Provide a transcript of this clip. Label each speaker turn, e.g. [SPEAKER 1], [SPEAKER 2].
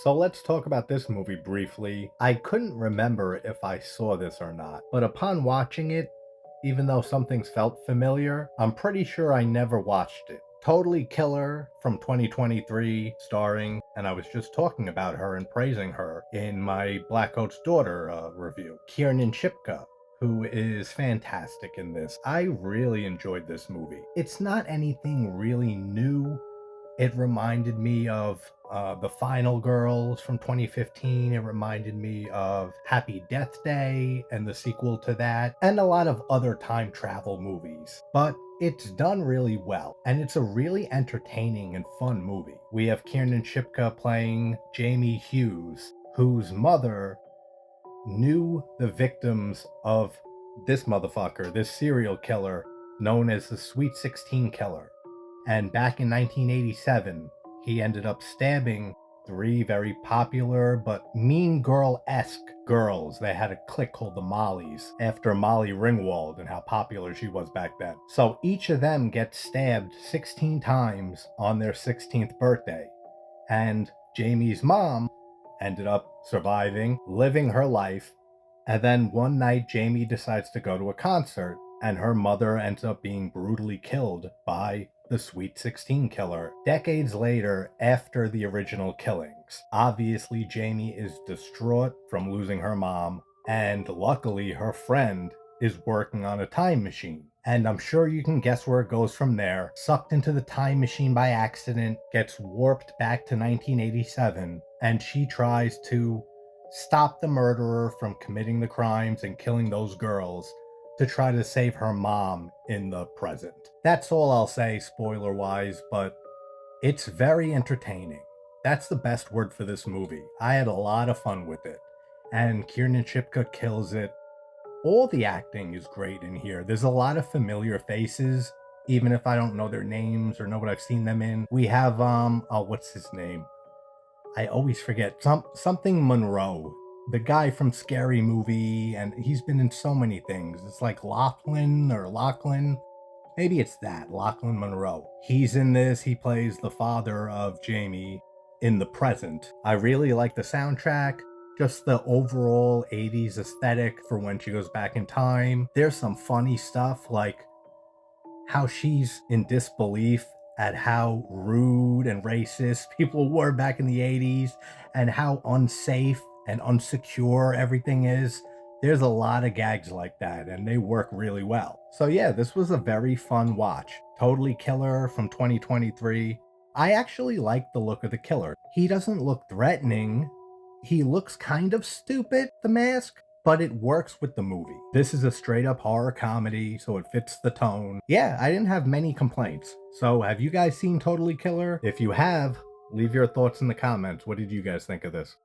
[SPEAKER 1] So let's talk about this movie briefly. I couldn't remember if I saw this or not, but upon watching it, even though some things felt familiar, I'm pretty sure I never watched it. Totally Killer from 2023, starring, and I was just talking about her and praising her in my Black Coat's Daughter review, Kiernan Shipka, who is fantastic in this. I really enjoyed this movie. It's not anything really new. It reminded me of The Final Girls from 2015. It reminded me of Happy Death Day and the sequel to that, and a lot of other time travel movies. But it's done really well, and it's a really entertaining and fun movie. We have Kiernan Shipka playing Jamie Hughes, whose mother knew the victims of this motherfucker, this serial killer known as the Sweet 16 Killer. And back in 1987, he ended up stabbing three very popular but mean girl-esque girls. They had a clique called the Mollies after Molly Ringwald and how popular she was back then. So each of them gets stabbed 16 times on their 16th birthday. And Jamie's mom ended up surviving, living her life, and then one night Jamie decides to go to a concert, and her mother ends up being brutally killed by the Sweet 16 Killer decades later after the original killings. Obviously, Jamie is distraught from losing her mom, and luckily her friend is working on a time machine. And I'm sure you can guess where it goes from there. Sucked into the time machine by accident, gets warped back to 1987, and she tries to stop the murderer from committing the crimes and killing those girls to try to save her mom in the present. That's all I'll say, spoiler wise, but it's very entertaining. That's the best word for this movie. I had a lot of fun with it, and Kiernan Shipka kills it. All the acting is great in here. There's a lot of familiar faces, even if I don't know their names or know what I've seen them in. We have oh, what's his name? I always forget. Something Monroe, the guy from Scary Movie, and he's been in so many things. It's like Lachlan or Lachlan. Maybe it's that, Lachlan Monroe. He's in this. He plays the father of Jamie in the present. I really like the soundtrack. Just the overall 80s aesthetic for when she goes back in time. There's some funny stuff like how she's in disbelief at how rude and racist people were back in the 80s and how unsafe and unsecure everything is. There's a lot of gags like that, and they work really well. So yeah, this was a very fun watch. Totally Killer from 2023. I actually like the look of the killer. He doesn't look threatening. He looks kind of stupid, the mask, but it works with the movie. This is a straight up horror comedy, so it fits the tone. Yeah, I didn't have many complaints. So have you guys seen Totally Killer? If you have, leave your thoughts in the comments. What did you guys think of this?